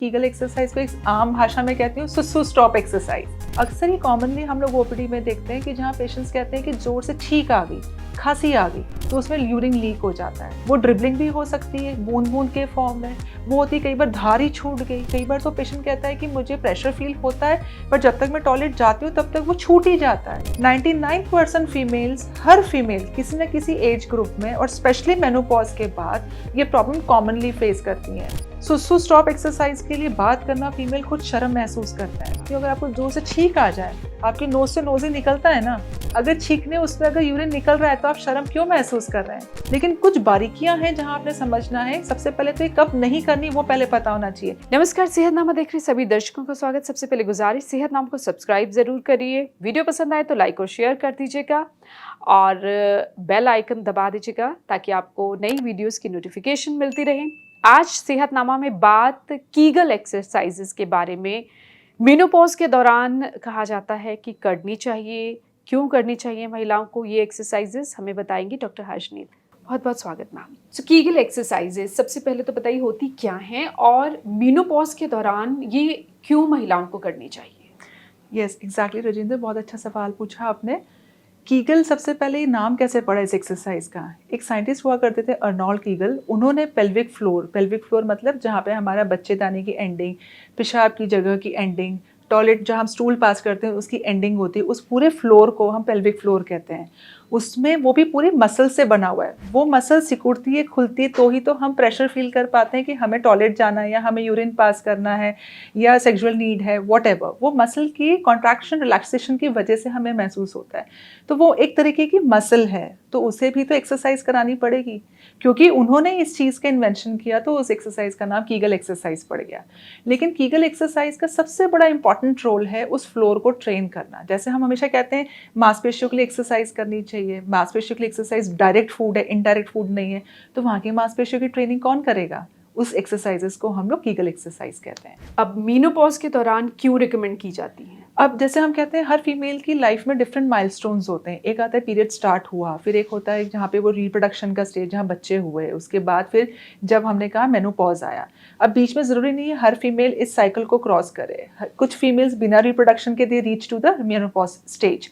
Kegel exercise को एक आम भाषा में कहती हूँ सुसु स्टॉप एक्सरसाइज। अक्सर ही कॉमनली हम लोग ओपीडी में देखते हैं कि जहाँ पेशेंट्स कहते हैं कि जोर से छींक आ गई, खांसी आ गई, तो उसमें यूरिन लीक हो जाता है। वो ड्रिबलिंग भी हो सकती है, बूंद बूंद के फॉर्म में वो होती है। कई बार धार ही छूट गई, कई बार तो पेशेंट कहता है कि मुझे प्रेशर फील होता है पर जब तक मैं टॉयलेट जाती हूँ तब तक वो छूट ही जाता है। 99% फीमेल्स, हर फीमेल किसी न किसी एज ग्रुप में और स्पेशली मेनोपॉज के बाद ये प्रॉब्लम कॉमनली फेस करती हैं। सुसु स्टॉप एक्सरसाइज के लिए बात करना फीमेल खुद शर्म महसूस करता है कि अगर आपको जोर से छींक आ जाए, आपकी नोज से नोज ही निकलता है ना, अगर छींकने उसमें अगर यूरिन निकल रहा है तो आप शर्म क्यों महसूस कर रहे हैं। लेकिन कुछ बारीकियां हैं जहां आपने समझना है। सबसे पहले तो ये कब नहीं करनी वो पहले पता होना चाहिए। नमस्कार, सेहतनामा देख रहे सभी दर्शकों का स्वागत। सबसे पहले गुजारिश, सेहतनामा को सब्सक्राइब जरूर करिए, वीडियो पसंद आए तो लाइक और शेयर कर दीजिएगा और बेल आइकन दबा दीजिएगा ताकि आपको नई वीडियोस की नोटिफिकेशन मिलती रहे। आज सेहतनामा में बात कीगल एक्सरसाइजेस के बारे में। मेनोपॉज के दौरान कहा जाता है कि करनी चाहिए, क्यों करनी चाहिए महिलाओं को ये एक्सरसाइजेस, हमें बताएंगी डॉक्टर हर्षनीत। बहुत बहुत स्वागत मैम। सो कीगल एक्सरसाइजेस सबसे पहले तो बताइए होती क्या हैं और मेनोपॉज के दौरान ये क्यों महिलाओं को करनी चाहिए। यस एग्जैक्टली राजेंद्र, बहुत अच्छा सवाल पूछा आपने। कीगल, सबसे पहले नाम कैसे पड़ा इस एक्सरसाइज का? एक साइंटिस्ट हुआ करते थे अर्नोल्ड कीगल। उन्होंने पेल्विक फ्लोर मतलब जहाँ पे हमारा बच्चेदानी की एंडिंग, पेशाब की जगह की एंडिंग, टॉयलेट जहाँ हम स्टूल पास करते हैं उसकी एंडिंग होती है, उस पूरे फ्लोर को हम पेल्विक फ्लोर कहते हैं। उसमें वो भी पूरी मसल से बना हुआ है। वो मसल सिकुड़ती है, खुलती है, तो ही तो हम प्रेशर फील कर पाते हैं कि हमें टॉयलेट जाना है या हमें यूरिन पास करना है या सेक्सुअल नीड है, व्हाटएवर। वो मसल की कॉन्ट्रैक्शन रिलैक्सेशन की वजह से हमें महसूस होता है। तो वो एक तरीके की मसल है, तो उसे भी तो एक्सरसाइज करानी पड़ेगी। क्योंकि उन्होंने इस चीज़ का इन्वेंशन किया तो उस एक्सरसाइज का नाम कीगल एक्सरसाइज पड़ गया। लेकिन कीगल एक्सरसाइज का सबसे बड़ा इंपॉर्टेंट रोल है उस फ्लोर को ट्रेन करना। जैसे हम हमेशा कहते हैं मांसपेशियों के लिए एक्सरसाइज करनी चाहिए, मांसपेशियों के लिए एक्सरसाइज डायरेक्ट फूड है, इनडायरेक्ट फूड नहीं है, तो वहाँ की मांसपेशियों की ट्रेनिंग कौन करेगा? उस एक्सरसाइजेस को हम लोग कीगल एक्सरसाइज कहते हैं। अब मेनोपॉज के दौरान क्यों रिकमेंड की जाती है? अब जैसे हम कहते हैं हर फीमेल की लाइफ में डिफरेंट माइलस्टोन्स होते हैं। एक आता है पीरियड स्टार्ट हुआ, फिर एक होता है जहाँ पे वो रिप्रोडक्शन का स्टेज, जहाँ बच्चे हुए, उसके बाद फिर जब हमने कहा मेनोपॉज आया। अब बीच में ज़रूरी नहीं है हर फीमेल इस साइकिल को क्रॉस करे। कुछ फीमेल्स बिना रिप्रोडक्शन के they reach to the menopause stage.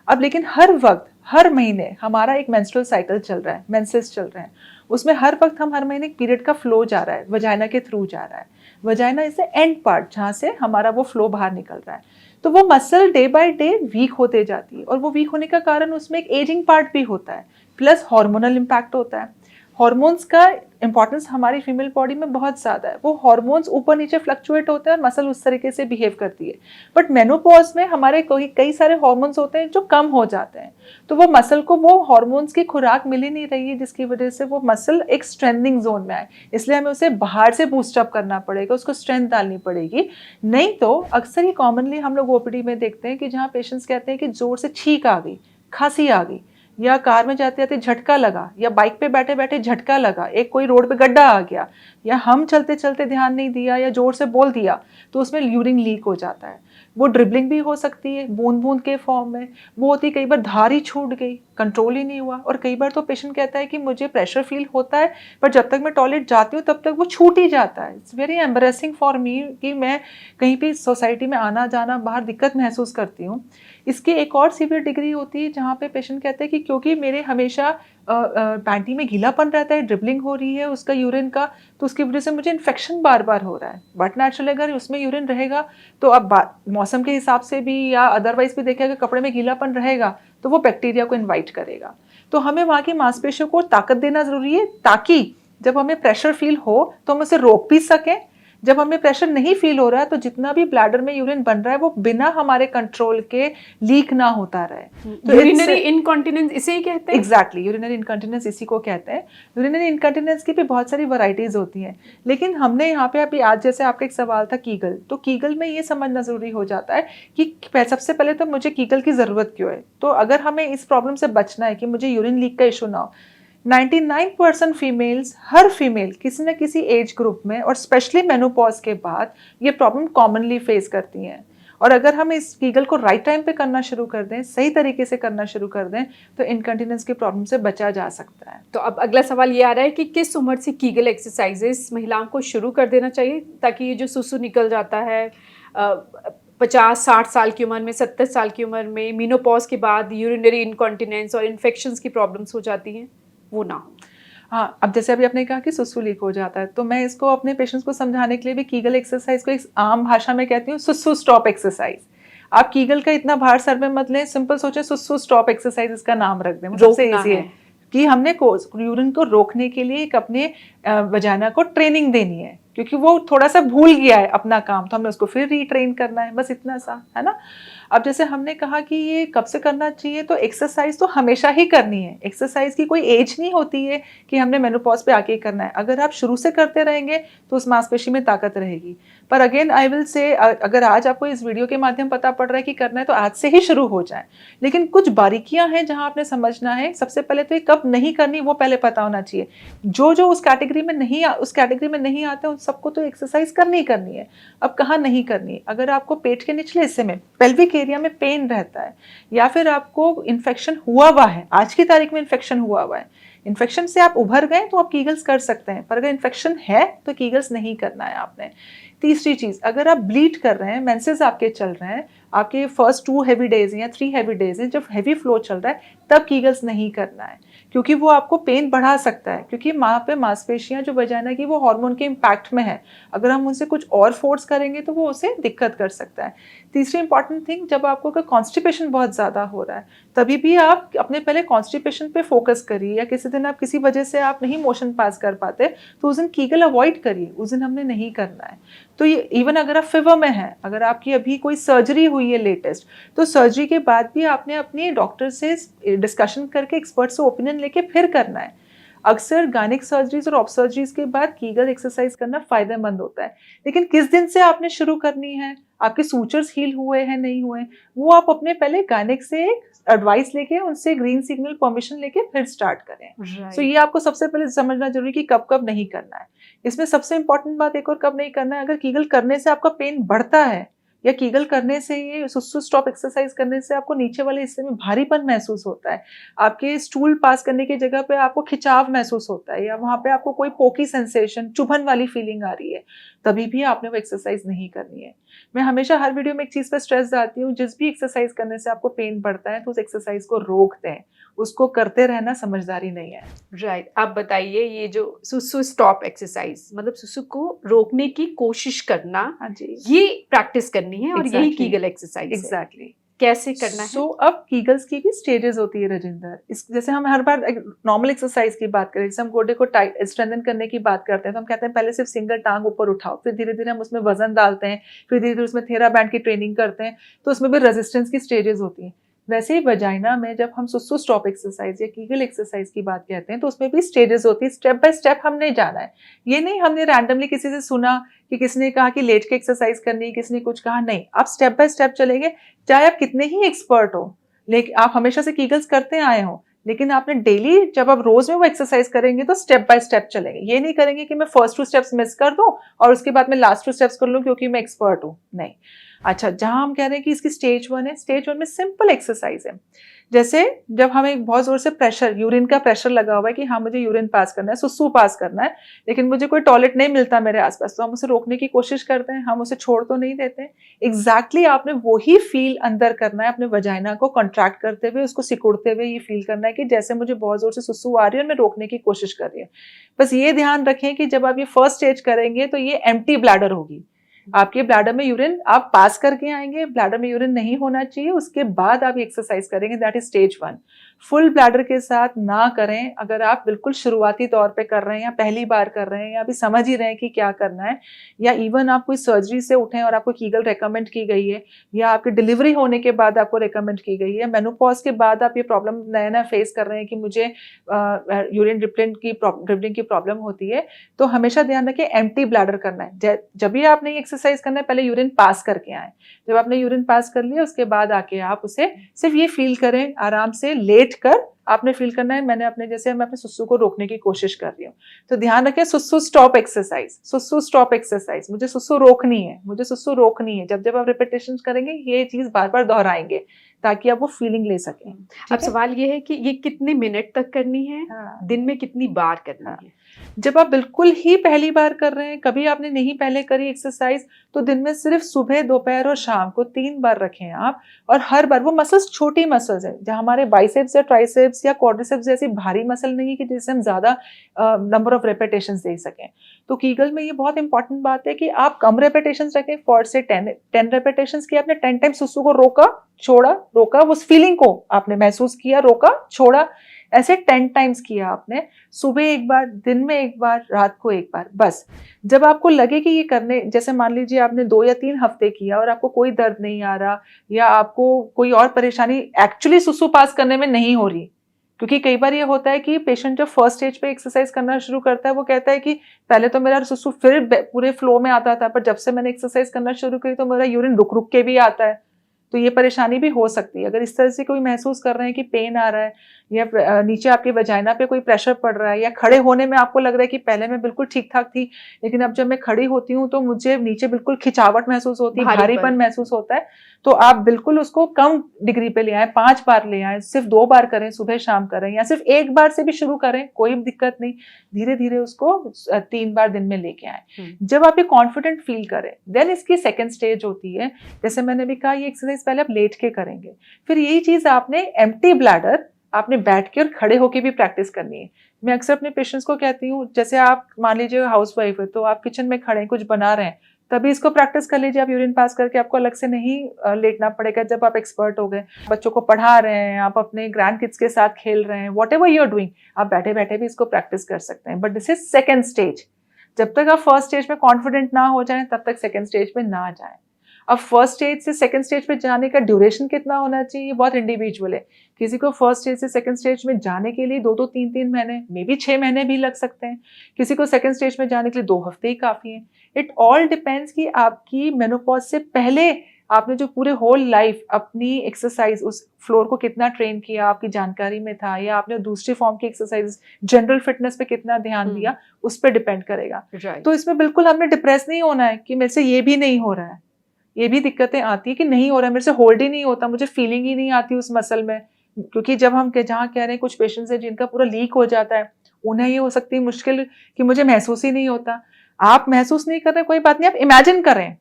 अब लेकिन हर वक्त, हर महीने हमारा एक मेंस्ट्रुअल साइकिल चल रहा है, मेंसेस चल रहे हैं। उसमें हर वक्त हम हर महीने पीरियड का फ्लो जा रहा है, वजाइना के थ्रू जा रहा है। Vagina is the end part जहाँ से हमारा वो फ्लो बाहर निकल रहा है। तो वो muscle day by day week होते जाती है और वो वीक होने का कारण उसमें एक एजिंग पार्ट भी होता है, प्लस हार्मोनल इम्पैक्ट होता है। हॉर्मोन्स का इंपॉर्टेंस हमारी फीमेल बॉडी में बहुत ज़्यादा है। वो हॉर्मोन्स ऊपर नीचे फ्लक्चुएट होते हैं और मसल उस तरीके से बिहेव करती है। बट मेनोपॉज में हमारे कई सारे हॉर्मोन्स होते हैं जो कम हो जाते हैं, तो वो मसल को वो हॉर्मोन्स की खुराक मिल ही नहीं रही है, जिसकी वजह से वो मसल एक स्ट्रेंथनिंग जोन में आए। इसलिए हमें उसे बाहर से बूस्टअप करना पड़ेगा, उसको स्ट्रेंथ डालनी पड़ेगी। नहीं तो अक्सर ही कॉमनली हम लोग ओपीडी में देखते हैं कि जहाँ पेशेंट्स कहते हैं कि जोर से छींक आ गई, खांसी आ गई, या कार में जाते जाते झटका लगा, या बाइक पे बैठे बैठे झटका लगा, एक कोई रोड पे गड्ढा आ गया, या हम चलते चलते ध्यान नहीं दिया या जोर से बोल दिया तो उसमें यूरिन लीक हो जाता है। वो ड्रिबलिंग भी हो सकती है, बूंद बूंद के फॉर्म में वो होती है। कई बार धार ही छूट गई, कंट्रोल ही नहीं हुआ, और कई बार तो पेशेंट कहता है कि मुझे प्रेशर फील होता है पर जब तक मैं टॉयलेट जाती हूँ तब तक वो छूट ही जाता है। It's very embarrassing for me कि मैं कहीं भी सोसाइटी में आना जाना बाहर दिक्कत महसूस करती हूँ। इसकी एक और सीवियर डिग्री होती है जहाँ पे पेशेंट कहते हैं कि क्योंकि मेरे हमेशा पैंटी में गीलापन रहता है, ड्रिबलिंग हो रही है उसका यूरिन का, तो उसकी वजह से मुझे इन्फेक्शन बार बार हो रहा है। बट नेचुरली अगर उसमें यूरिन रहेगा तो अब मौसम के हिसाब से भी या अदरवाइज भी देखेगा, कपड़े में गीलापन रहेगा तो वो बैक्टीरिया को इन्वाइट करेगा। तो हमें वहाँ की मांसपेशियों को ताकत देना ज़रूरी है ताकि जब हमें प्रेशर फील हो तो हम उसे रोक भी सकें। जब हमें प्रेशर नहीं फील हो रहा है तो जितना भी ब्लैडर में यूरिन बन रहा है वो बिना हमारे कंट्रोल के लीक ना होता रहे। तो यूरिनरी इनकॉन्टिनेंस इसे ही कहते हैं। एग्जैक्टली, यूरिनरी इनकॉन्टिनेंस इसी को कहते हैं। यूरिनरी इनकॉन्टिनेंस की भी बहुत सारी वैरायटीज होती हैं, लेकिन हमने यहाँ पे अभी आज जैसे आपका एक सवाल था कीगल, तो कीगल में ये समझना जरूरी हो जाता है कि सबसे पहले तो मुझे कीगल की जरूरत क्यों है। तो अगर हमें इस प्रॉब्लम से बचना है कि मुझे यूरिन लीक का इशू ना हो, 99% फीमेल्स, हर फीमेल किसी न किसी एज ग्रुप में और स्पेशली मेनोपॉज के बाद ये प्रॉब्लम कॉमनली फेस करती हैं। और अगर हम इस कीगल को राइट टाइम पे करना शुरू कर दें, सही तरीके से करना शुरू कर दें, तो इनकंटिनेंस की प्रॉब्लम से बचा जा सकता है। तो अब अगला सवाल ये आ रहा है कि किस उम्र से कीगल एक्सरसाइजेस महिलाओं को शुरू कर देना चाहिए, ताकि ये जो सुसु निकल जाता है 50-60 साल की उम्र में, 70 साल की उम्र में, मीनोपॉज के बाद यूरिनरी इनकॉन्टिनेंस और इन्फेक्शंस की प्रॉब्लम्स हो जाती हैं, वो ना हो। हाँ, अब जैसे अभी आपने कहा कि सुसु लीक हो जाता है, तो मैं इसको अपने पेशेंट्स को समझाने के लिए भी कीगल एक्सरसाइज को एक आम भाषा में कहती हूँ सुसु स्टॉप एक्सरसाइज। आप कीगल का इतना भार सर में मत लें, सिंपल सोचें सुसु स्टॉप एक्सरसाइज इसका नाम रख दें, वो सबसे रोकना ईजी है है। कि हमने यूरिन को रोकने के लिए एक अपने वजाना को ट्रेनिंग देनी है, क्योंकि वो थोड़ा सा भूल गया है अपना काम, तो हमें उसको फिर रीट्रेन करना है, बस इतना सा है ना। अब जैसे हमने कहा कि ये कब से करना चाहिए, तो एक्सरसाइज तो हमेशा ही करनी है। एक्सरसाइज की कोई एज नहीं होती है कि हमने मेनोपॉज पे आके ही करना है। अगर आप शुरू से करते रहेंगे तो उस मांसपेशी में ताकत रहेगी। पर अगेन आई विल से, अगर आज आपको इस वीडियो के माध्यम पता पड़ रहा है कि करना है, तो आज से ही शुरू हो जाए। लेकिन कुछ बारीकियां हैं जहां आपने समझना है। सबसे पहले तो ये कब नहीं करनी वो पहले पता होना चाहिए। जो उस कैटेगरी में नहीं आते उन सबको तो एक्सरसाइज करनी ही करनी है। अब कहाँ नहीं करनी, अगर आपको पेट के निचले हिस्से में पेल्विक एरिया में पेन रहता है, या फिर आपको इन्फेक्शन हुआ हुआ है, आज की तारीख में इन्फेक्शन हुआ हुआ है, इन्फेक्शन से आप उभर गए तो आप कीगल्स कर सकते हैं, पर अगर इन्फेक्शन है तो कीगल्स नहीं करना है आपने। तीसरी चीज, अगर आप ब्लीड कर रहे हैं, मेंसेस आपके चल रहे हैं, आपके फर्स्ट 2 हैवी डेज या 3 हैवी डेज हैं, जब हैवी फ्लो चल रहा है तब कीगल्स नहीं करना है, क्योंकि वो आपको पेन बढ़ा सकता है, क्योंकि वहाँ पे मांसपेशियां जो वजाइना की वो हार्मोन के इम्पैक्ट में है। अगर हम उनसे कुछ और फोर्स करेंगे तो वो उसे दिक्कत कर सकता है। तीसरी इंपॉर्टेंट थिंग, जब आपको अगर कॉन्स्टिपेशन बहुत ज़्यादा हो रहा है, तभी भी आप अपने पहले कॉन्स्टिपेशन पे फोकस करिए, या किसी दिन आप किसी वजह से आप नहीं मोशन पास कर पाते तो उस दिन कीगल अवॉइड करिए, उस दिन हमने नहीं करना है। तो ये इवन अगर आप फीवर में हैं, अगर आपकी अभी कोई सर्जरी हुई है लेटेस्ट, तो सर्जरी के बाद भी आपने अपने डॉक्टर से डिस्कशन करके, एक्सपर्ट से ओपिनियन लेके फिर करना है। अक्सर गायनिक सर्जरीज और ऑप सर्जरीज के बाद कीगल एक्सरसाइज करना फायदेमंद होता है। लेकिन किस दिन से आपने शुरू करनी है, आपके सूचर्स हील हुए हैं नहीं हुए, वो आप अपने पहले गायनिक से एडवाइस लेके, उनसे ग्रीन सिग्नल परमिशन लेके फिर स्टार्ट करें। सो ये आपको सबसे पहले समझना जरूरी कि कब कब नहीं करना है। इसमें सबसे इंपॉर्टेंट बात एक और, कब नहीं करना है, अगर कीगल करने से आपका पेन बढ़ता है, या कीगल करने से, ये सुसु स्टॉप एक्सरसाइज करने से आपको नीचे वाले हिस्से में भारीपन महसूस होता है, आपके स्टूल पास करने की जगह पे आपको खिंचाव महसूस होता है, या वहां पे आपको कोई पोकी सेंसेशन, चुभन वाली फीलिंग आ रही है, तभी भी आपने वो एक्सरसाइज नहीं करनी है। मैं हमेशा हर वीडियो में एक चीज पर स्ट्रेस डालती हूँ, जिस भी एक्सरसाइज करने से आपको पेन बढ़ता है तो उस एक्सरसाइज को रोक दें, उसको करते रहना समझदारी नहीं है। राइट। आप बताइए, ये जो सुसु स्टॉप एक्सरसाइज, मतलब सुसु को रोकने की कोशिश करना, हाँ जी, ये प्रैक्टिस करनी है, और यही Exactly. कीगल एक्सरसाइज है। एग्जैक्टली। कैसे करना है? सो अब कीगल्स की भी स्टेजेस होती है रजिंदर। इस जैसे हम हर बार नॉर्मल एक्सरसाइज की बात करें, जैसे हम गोडे को टाइट स्ट्रेंथन करने की बात करते हैं, तो हम कहते हैं पहले सिर्फ सिंगल टांग ऊपर उठाओ, फिर धीरे धीरे हम उसमें वजन डालते हैं, फिर धीरे धीरे उसमें थेरा बैंड की ट्रेनिंग करते हैं, तो उसमें भी रेजिस्टेंस की स्टेजेस होती हैं। वैसे ही वजाइना में जब हम सुसु स्टॉप एक्सरसाइज या कीगल एक्सरसाइज की बात कहते हैं, तो उसमें भी स्टेजेस होती है। स्टेप बाय स्टेप हमने जाना है, ये नहीं हमने रैंडमली किसी से सुना कि किसी ने कहा कि लेट के एक्सरसाइज करनी है, किसी ने कुछ कहा, नहीं, आप स्टेप बाय स्टेप चलेंगे। चाहे आप कितने ही एक्सपर्ट हो, लेकिन आप हमेशा से कीगल्स करते आए हो, लेकिन आपने डेली, जब आप रोज में वो एक्सरसाइज करेंगे तो स्टेप बाय स्टेप चलेंगे। ये नहीं करेंगे कि मैं फर्स्ट 2 स्टेप्स मिस कर दूं और उसके बाद मैं लास्ट 2 स्टेप्स कर लूं क्योंकि मैं एक्सपर्ट हूं, नहीं। अच्छा, जहां हम कह रहे हैं कि इसकी स्टेज 1 है, स्टेज 1 में सिंपल एक्सरसाइज है। जैसे जब हमें बहुत जोर से प्रेशर, यूरिन का प्रेशर लगा हुआ है कि हाँ मुझे यूरिन पास करना है, सुसु पास करना है, लेकिन मुझे कोई टॉयलेट नहीं मिलता मेरे आसपास, तो हम उसे रोकने की कोशिश करते हैं, हम उसे छोड़ तो नहीं देते। एग्जैक्टली आपने वही फील अंदर करना है, अपने वजाइना को कॉन्ट्रैक्ट करते हुए, उसको सिकुड़ते हुए ये फील करना है कि जैसे मुझे बहुत जोर से सुसु आ रही है और मैं रोकने की कोशिश कर रही हूँ। बस ये ध्यान रखें कि जब आप ये फर्स्ट स्टेज करेंगे तो ये एम्प्टी ब्लैडर होगी, आपके ब्लैडर में यूरिन आप पास करके आएंगे, ब्लैडर में यूरिन नहीं होना चाहिए, उसके बाद आप एक्सरसाइज करेंगे, that is stage 1। Full bladder के साथ ना करें अगर आप बिल्कुल शुरुआती तौर पे कर रहे हैं, या पहली बार कर रहे हैं, या अभी समझ ही रहे हैं कि क्या करना है, या इवन आप कोई सर्जरी से उठे और आपको कीगल रेकमेंड की गई है, या आपकी डिलीवरी होने के बाद आपको रेकमेंड की गई है, मेनोपॉज के बाद आप ये प्रॉब्लम नया नया फेस कर रहे हैं कि मुझे यूरिन ड्रिपलिंग की प्रॉब्लम होती है, तो हमेशा ध्यान रखें एम्प्टी ब्लैडर करना है। जब भी आपने एक्सरसाइज करना है, पहले यूरिन पास करके आए, जब आपने यूरिन पास कर लिया उसके बाद आके आप उसे सिर्फ ये फील करें, आराम से लेट लेट कर आपने फील करना है मैंने अपने जैसे मैं अपने सुसु को रोकने की कोशिश कर रही हूँ, तो ध्यान रखें सुसु स्टॉप एक्सरसाइज, सुसु स्टॉप एक्सरसाइज, मुझे सुसु रोकनी है, मुझे सुसु रोकनी है। जब जब आप रिपीटेशन करेंगे ये चीज बार बार दोहराएंगे ताकि आप वो फीलिंग ले सकें। अब सवाल ये है कि ये कितने मिनट तक करनी है, हाँ। दिन में कितनी बार करनी हाँ। है? जब आप बिल्कुल ही पहली बार कर रहे हैं, कभी आपने नहीं पहले करी एक्सरसाइज, तो दिन में सिर्फ सुबह, दोपहर और शाम को 3 बार रखें आप। और हर बार वो मसल्स छोटी मसल्स हैं, जहाँ हमारे बाइसेप्स या ट्राइसेप्स या क्वाड्रिसेप्स जैसी भारी मसल नहीं है कि जिससे हम ज्यादा नंबर ऑफ रेपिटेशंस दे सकें। तो कीगल में ये बहुत इंपॉर्टेंट बात है कि आप कम रेपिटेशंस रखें, 4 से 10 रेपिटेशंस की आपने 10 टाइम सुसु को रोका, छोड़ा, रोका, उस फीलिंग को आपने महसूस किया, रोका, छोड़ा, ऐसे 10 टाइम्स किया आपने। सुबह एक बार, दिन में एक बार, रात को एक बार, बस। जब आपको लगे कि ये करने, जैसे मान लीजिए आपने 2 या 3 हफ्ते किया और आपको कोई दर्द नहीं आ रहा या आपको कोई और परेशानी एक्चुअली सुसु पास करने में नहीं हो रही, क्योंकि कई बार ये होता है कि पेशेंट जब फर्स्ट स्टेज पे एक्सरसाइज करना शुरू करता है वो कहता है कि पहले तो मेरा सुसु फिर पूरे फ्लो में आता था, पर जब से मैंने एक्सरसाइज करना शुरू करी तो मेरा यूरिन रुक रुक के भी आता है। तो ये परेशानी भी हो सकती है। अगर इस तरह से कोई महसूस कर रहे हैं कि पेन आ रहा है या नीचे आपके वजाइना पे कोई प्रेशर पड़ रहा है या खड़े होने में आपको लग रहा है कि पहले मैं बिल्कुल ठीक ठाक थी लेकिन अब जब मैं खड़ी होती हूँ तो मुझे नीचे बिल्कुल खिंचावट महसूस होती है, भारीपन महसूस होता है, तो आप बिल्कुल उसको कम डिग्री पे ले आए, 5 बार ले आए, सिर्फ 2 बार करें, सुबह शाम करें, या सिर्फ 1 बार से भी शुरू करें, कोई दिक्कत नहीं। धीरे धीरे उसको 3 बार दिन में लेके आए। जब आप ये कॉन्फिडेंट फील करें, देन इसकी सेकेंड स्टेज होती है, जैसे मैंने भी कहा, ये एक्सरसाइज पहले आप लेट के करेंगे, फिर यही चीज आपने एम्प्टी ब्लैडर आपने बैठ के और खड़े होके भी प्रैक्टिस करनी है। मैं अक्सर अपने पेशेंट्स को कहती हूँ, जैसे आप मान लीजिए हाउसवाइफ है तो आप किचन में खड़े हैं, कुछ बना रहे हैं, तभी इसको प्रैक्टिस कर लीजिए। आप यूरिन पास करके आपको अलग से नहीं लेटना पड़ेगा। जब आप एक्सपर्ट हो गए, बच्चों को पढ़ा रहे हैं, आप अपने ग्रैंड किड्स के साथ खेल रहे हैं, whatever you are doing, आप बैठे बैठे भी इसको प्रैक्टिस कर सकते हैं। But this is second stage. जब तक आप फर्स्ट स्टेज में कॉन्फिडेंट ना हो जाए तब तक सेकेंड स्टेज में ना जाए। अब फर्स्ट स्टेज से सेकंड स्टेज पे जाने का ड्यूरेशन कितना होना चाहिए, ये बहुत इंडिविजुअल है। किसी को फर्स्ट स्टेज से सेकंड स्टेज में जाने के लिए 2-2, 3-3 महीने, मे बी 6 महीने भी लग सकते हैं। किसी को सेकंड स्टेज में जाने के लिए 2 हफ्ते ही काफी है। इट ऑल डिपेंड्स कि आपकी मेनोपॉज से पहले आपने जो पूरे होल लाइफ अपनी एक्सरसाइज, उस फ्लोर को कितना ट्रेन किया, आपकी जानकारी में था, या आपने दूसरी फॉर्म की एक्सरसाइज, जनरल फिटनेस पे कितना ध्यान दिया, उस पर डिपेंड करेगा। तो इसमें बिल्कुल हमने डिप्रेस नहीं होना है कि मेरे से ये भी नहीं हो रहा है। ये भी दिक्कतें आती है कि नहीं हो रहा है, मेरे से होल्ड ही नहीं होता, मुझे फीलिंग ही नहीं आती उस मसल में। क्योंकि जब हम जहाँ कह रहे हैं, कुछ पेशेंट्स हैं जिनका पूरा लीक हो जाता है, उन्हें ये हो सकती है मुश्किल कि मुझे महसूस ही नहीं होता। आप महसूस नहीं कर रहे, कोई बात नहीं, आप इमेजिन करें।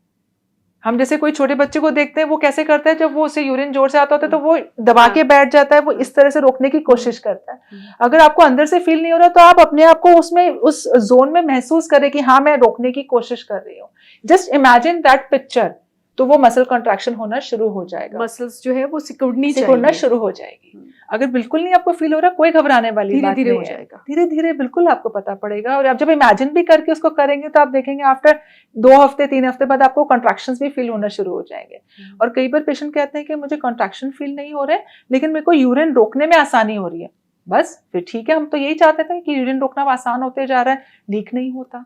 हम जैसे कोई छोटे बच्चे को देखते हैं, वो कैसे करता है, जब वो उसे यूरिन जोर से आता होता है तो वो दबा के बैठ जाता है, वो इस तरह से रोकने की कोशिश करता है। अगर आपको अंदर से फील नहीं हो रहा तो आप अपने आप को उसमें, उस जोन में महसूस करें कि हाँ मैं रोकने की कोशिश कर रही हूँ। जस्ट इमेजिन दैट पिक्चर, तो वो मसल कॉन्ट्रैक्शन होना शुरू हो जाएगा, मसल्स जो है वो सिकुड़ना शुरू हो जाएगी। अगर बिल्कुल नहीं आपको फील हो रहा, कोई घबराने वाली बात नहीं है, हो जाएगा, धीरे धीरे बिल्कुल आपको पता पड़ेगा। और आप जब इमेजिन भी करके उसको करेंगे तो आप देखेंगे आफ्टर 2 हफ्ते 3 हफ्ते बाद आपको कॉन्ट्रैक्शंस भी फील होना शुरू हो जाएंगे। और कई बार पेशेंट कहते हैं कि मुझे कॉन्ट्रैक्शन फील नहीं हो रहे, लेकिन मेरे को यूरिन रोकने में आसानी हो रही है। बस फिर ठीक है, हम तो यही चाहते थे कि यूरिन रोकना आसान होते जा रहा है, लीक नहीं होता।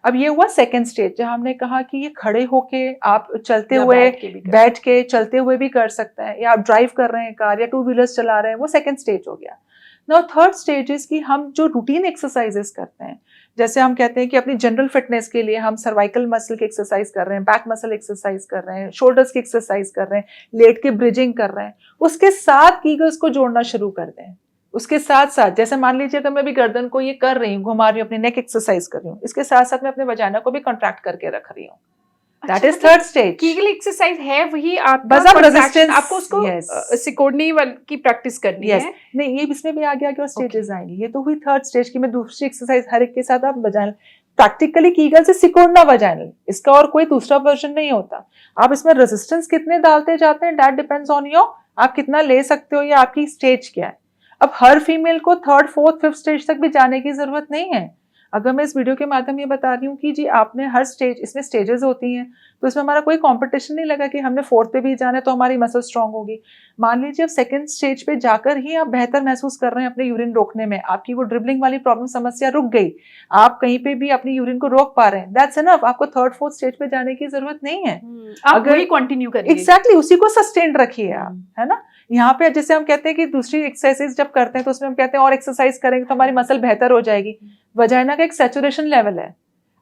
अब ये हुआ सेकेंड स्टेज, जहां हमने कहा कि ये खड़े होके आप चलते हुए, बैठ के चलते हुए भी कर सकते हैं, या आप ड्राइव कर रहे हैं कार या 2 व्हीलर्स चला रहे हैं, वो सेकेंड स्टेज हो गया। नाउ थर्ड स्टेज इज कि हम जो रूटीन एक्सरसाइजेस करते हैं, जैसे हम कहते हैं कि अपनी जनरल फिटनेस के लिए हम सर्वाइकल मसल की एक्सरसाइज कर रहे हैं, बैक मसल एक्सरसाइज कर रहे हैं, शोल्डर्स की एक्सरसाइज कर रहे हैं, लेट के ब्रिजिंग कर रहे हैं, उसके साथ कीगल्स को जोड़ना शुरू कर दें। उसके साथ साथ, जैसे मान लीजिए अगर मैं भी गर्दन को ये कर रही हूँ, घुमा रही हूँ, अपनी नेक एक्सरसाइज कर रही हूँ, इसके साथ साथ मैं अपने वजाइना को भी कॉन्ट्रैक्ट करके रख रही हूँ। That is third stage. Kegel exercise है वही, आप बस आप रेजिस्टेंस, आपको उसको सिकोड़ने की प्रैक्टिस करनी है। नहीं, ये इसमें भी आगे आगे और स्टेजेस आएंगी। ये तो हुई थर्ड स्टेज की मैं दूसरी एक्सरसाइज हर एक के साथ आप वजाइनल, प्रैक्टिकली कीगल से सिकोड़ना वजाइनल, इसका और कोई दूसरा वर्जन नहीं होता। आप इसमें रेजिस्टेंस कितने डालते जाते हैं, दैट डिपेंड्स ऑन योर, आप कितना ले सकते हो या आपकी स्टेज क्या है। अब हर फीमेल को 3rd, 4th, 5th स्टेज तक भी जाने की जरूरत नहीं है। अगर मैं इस वीडियो के माध्यम ये बता रही हूँ कि जी आपने हर स्टेज, इसमें स्टेजेस होती हैं, तो इसमें हमारा कोई कंपटीशन नहीं लगा कि हमने 4th पे भी जाना है तो हमारी मसल स्ट्रांग होगी। मान लीजिए अब सेकंड स्टेज पे जाकर ही आप बेहतर महसूस कर रहे हैं अपने यूरिन रोकने में, आपकी वो ड्रिबलिंग वाली प्रॉब्लम समस्या रुक गई, आप कहीं पे भी अपनी यूरिन को रोक पा रहे हैं, दैट्स इनफ। आपको 3rd, 4th स्टेज पे जाने की जरूरत नहीं है। आप वही कंटिन्यू करिए, एग्जैक्टली उसी को सस्टेन रखिए आप, है ना। यहाँ पे जैसे हम कहते हैं कि दूसरी एक्सरसाइज जब करते हैं तो उसमें हम कहते हैं और एक्सरसाइज करेंगे तो हमारी मसल बेहतर हो जाएगी। वजाइना का एक सैचुरेशन लेवल है,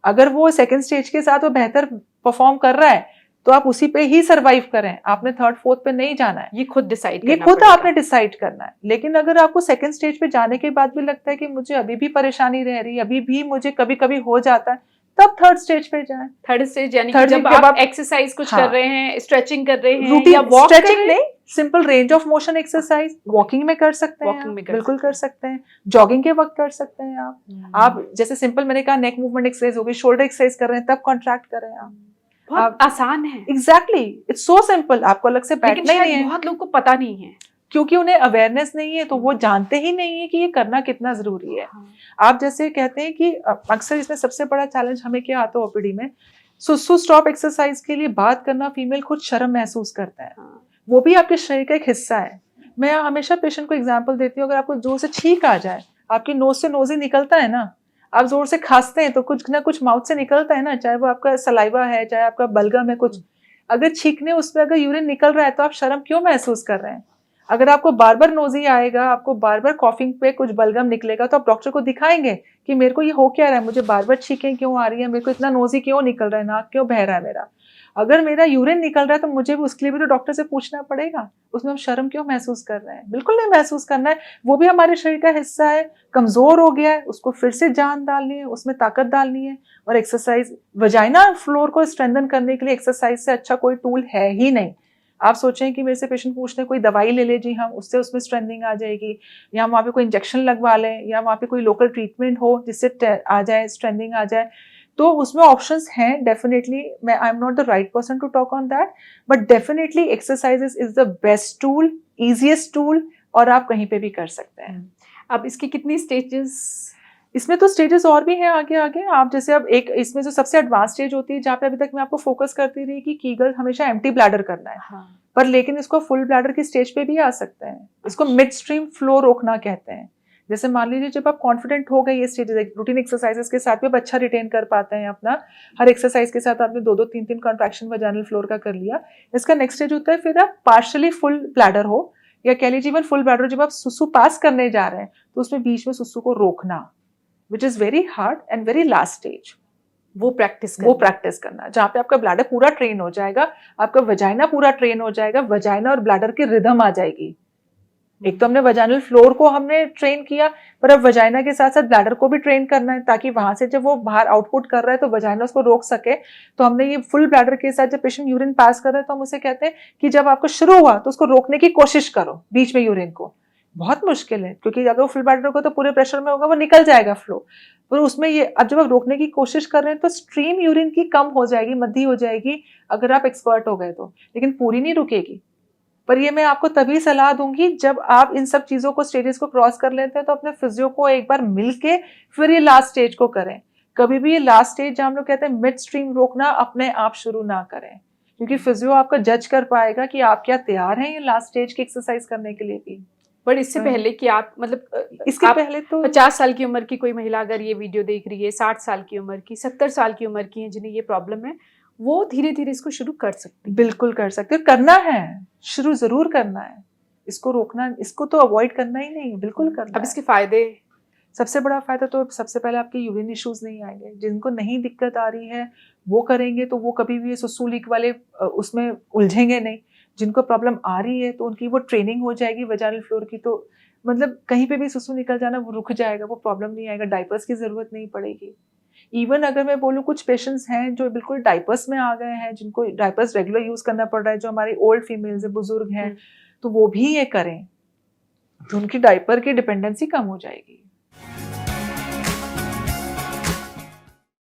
अगर वो सेकंड स्टेज के साथ वो बेहतर परफॉर्म कर रहा है तो आप उसी पे ही सरवाइव करें, आपने थर्ड फोर्थ पे नहीं जाना है। ये खुद डिसाइड ये खुद आपने डिसाइड करना है। लेकिन अगर आपको सेकंड स्टेज पे जाने के बाद भी लगता है कि मुझे अभी भी परेशानी रह रही है, अभी भी मुझे कभी कभी हो जाता है, तब थर्ड स्टेज पे जाएं। थर्ड स्टेज यानी कि जब आप एक्सरसाइज कुछ कर रहे हैं, स्ट्रेचिंग कर रहे हैं या वॉक कर रहे हैं, नहीं, simple range of motion exercise walking में कर सकते हैं, वॉकिंग में बिल्कुल कर सकते हैं, जॉगिंग के वक्त कर सकते हैं आप जैसे सिंपल मैंने कहा नेक मूवमेंट एक्सरसाइज हो गई, शोल्डर एक्सरसाइज कर रहे हैं तब कॉन्ट्रैक्ट करें आप। बहुत आसान है। एग्जैक्टली, इट्स सो सिंपल, आपको अलग से बैठना ही नहीं है। बहुत लोगों को पता नहीं है क्योंकि उन्हें अवेयरनेस नहीं है, तो वो जानते ही नहीं है कि ये करना कितना जरूरी है। आप जैसे कहते हैं कि अक्सर इसमें सबसे बड़ा चैलेंज हमें क्या आता है ओपीडी में, सुसु स्टॉप एक्सरसाइज के लिए बात करना फीमेल खुद शर्म महसूस करता है। वो भी आपके शरीर का एक हिस्सा है। मैं हमेशा पेशेंट को एग्जाम्पल देती हूँ, अगर आपको जोर से छींक आ जाए, आपकी नोज से नोज ही निकलता है ना, आप जोर से खांसते हैं तो कुछ ना कुछ माउथ से निकलता है ना, चाहे वो आपका सलाइवा है, चाहे आपका बलगम है, कुछ अगर छींकने उसमें अगर यूरिन निकल रहा है तो आप शर्म क्यों महसूस कर रहे हैं? अगर आपको बार बार नोजी आएगा, आपको बार बार कॉफिंग पे कुछ बलगम निकलेगा तो आप डॉक्टर को दिखाएंगे कि मेरे को ये हो क्या रहा है, मुझे बार बार छींकें क्यों आ रही है, मेरे को इतना नोजी क्यों निकल रहा है, नाक क्यों बह रहा है मेरा। अगर मेरा यूरिन निकल रहा है तो मुझे भी उसके लिए भी तो डॉक्टर से पूछना पड़ेगा। उसमें हम शर्म क्यों महसूस कर रहे हैं? बिल्कुल नहीं महसूस करना है, वो भी हमारे शरीर का हिस्सा है, कमजोर हो गया है, उसको फिर से जान डालनी है, उसमें ताकत डालनी है। और एक्सरसाइज, वजाइना फ्लोर को स्ट्रेंथन करने के लिए एक्सरसाइज से अच्छा कोई टूल है ही नहीं। आप सोचें कि मेरे से पेशेंट पूछते हैं कोई दवाई ले ले जी हम, उससे उसमें स्ट्रेंथनिंग आ जाएगी, या वहाँ पे कोई इंजेक्शन लगवा लें, या वहाँ पे कोई लोकल ट्रीटमेंट हो जिससे आ जाए, स्ट्रेंथनिंग आ जाए, तो उसमें ऑप्शंस हैं डेफिनेटली। मैं I am not the right person to talk on that, but definitely exercises is the best tool, easiest tool, और आप कहीं पे भी कर सकते हैं। अब इसकी कितनी स्टेजेस? इसमें तो स्टेजेस और भी हैं आगे आगे। आप जैसे अब एक इसमें जो सबसे एडवांस स्टेज होती है, जहाँ पे अभी तक मैं आपको फोकस करती रही कि कीगल हमेशा एम्प्टी ब्लैडर करना है, पर लेकिन इसको फुल ब्लैडर की स्टेज पे भी आ सकते हैं। इसको मिड स्ट्रीम फ्लो रोकना कहते हैं। जैसे मान लीजिए जब आप कॉन्फिडेंट हो गए ये स्टेजेस, रूटीन एक्सरसाइजेस के साथ भी आप अच्छा रिटेन कर पाते हैं अपना, हर एक्सरसाइज के साथ आपने 2-2, 3-3 कॉन्ट्रैक्शन वजाइनल फ्लोर का कर लिया। इसका नेक्स्ट स्टेज होता है फिर आप पार्शियली फुल ब्लैडर हो, या कह लीजिए इवन फुल ब्लैडर, जब आप सुसु पास करने जा रहे हैं तो उसमें बीच में सुसु को रोकना, which is very hard and very last stage. वो प्रैक्टिस करना जहाँ पे आपका ब्लैडर पूरा ट्रेन हो जाएगा, आपका वजाइना पूरा ट्रेन हो जाएगा, वजाइना और ब्लैडर की रिदम आ जाएगी। एक तो हमने वजाइनल फ्लोर को हमने ट्रेन किया, पर अब वजाइना के साथ साथ ब्लैडर को भी ट्रेन करना है, ताकि वहां से जब वो बाहर आउटपुट कर रहा है तो वजाइना उसको रोक सके। तो हमने ये फुल ब्लैडर के साथ जब पेशेंट यूरिन पास कर रहा है तो हम उसे कहते हैं कि जब आपको शुरू हुआ तो उसको रोकने की कोशिश करो बीच में यूरिन को। बहुत मुश्किल है, क्योंकि अगर वो फुल ब्लैडर होगा तो पूरे प्रेशर में होगा, वो निकल जाएगा फ्लो। पर उसमें ये अब जब आप रोकने की कोशिश कर रहे हैं तो स्ट्रीम यूरिन की कम हो जाएगी, मद्दी हो जाएगी अगर आप एक्सपर्ट हो गए तो, लेकिन पूरी नहीं रुकेगी। पर ये मैं आपको तभी सलाह दूंगी जब आप इन सब चीजों को, स्टेजेस को क्रॉस कर लेते हैं, तो अपने फिजियो को एक बार मिलके फिर ये लास्ट स्टेज को करें। कभी भी ये लास्ट स्टेज जहाँ हम लोग कहते हैं मिड स्ट्रीम रोकना, अपने आप शुरू ना करें, क्योंकि फिजियो आपका जज कर पाएगा कि आप क्या तैयार हैं ये लास्ट स्टेज की एक्सरसाइज करने के लिए भी। बट इससे पहले कि आप मतलब इसके आप पहले तो 50 साल की उम्र की कोई महिला अगर ये वीडियो देख रही है, 60 साल की उम्र की, 70 साल की उम्र की है जिन्हें ये प्रॉब्लम है, वो धीरे धीरे इसको शुरू कर सकती है। बिल्कुल कर सकते हो, करना है, शुरू जरूर करना है, इसको रोकना, इसको तो अवॉइड करना ही नहीं, बिल्कुल करना। अब इसके फायदे, सबसे बड़ा फायदा तो सबसे पहले आपके यूरिन इश्यूज नहीं आएंगे। जिनको नहीं दिक्कत आ रही है वो करेंगे तो वो कभी भी सुसु लीक वाले उसमें उलझेंगे नहीं। जिनको प्रॉब्लम आ रही है तो उनकी वो ट्रेनिंग हो जाएगी वजाइनल फ्लोर की, तो मतलब कहीं पे भी सुसु निकल जाना वो रुक जाएगा, वो प्रॉब्लम नहीं आएगा, डाइपर्स की जरूरत नहीं पड़ेगी। इवन अगर मैं बोलूँ कुछ पेशेंट्स हैं जो बिल्कुल डाइपर्स में आ गए हैं, जिनको डाइपर्स रेगुलर यूज करना पड़ रहा है, जो हमारी ओल्ड फीमेल्स है, बुजुर्ग हैं, तो वो भी ये करें तो उनकी डाइपर की डिपेंडेंसी कम हो जाएगी।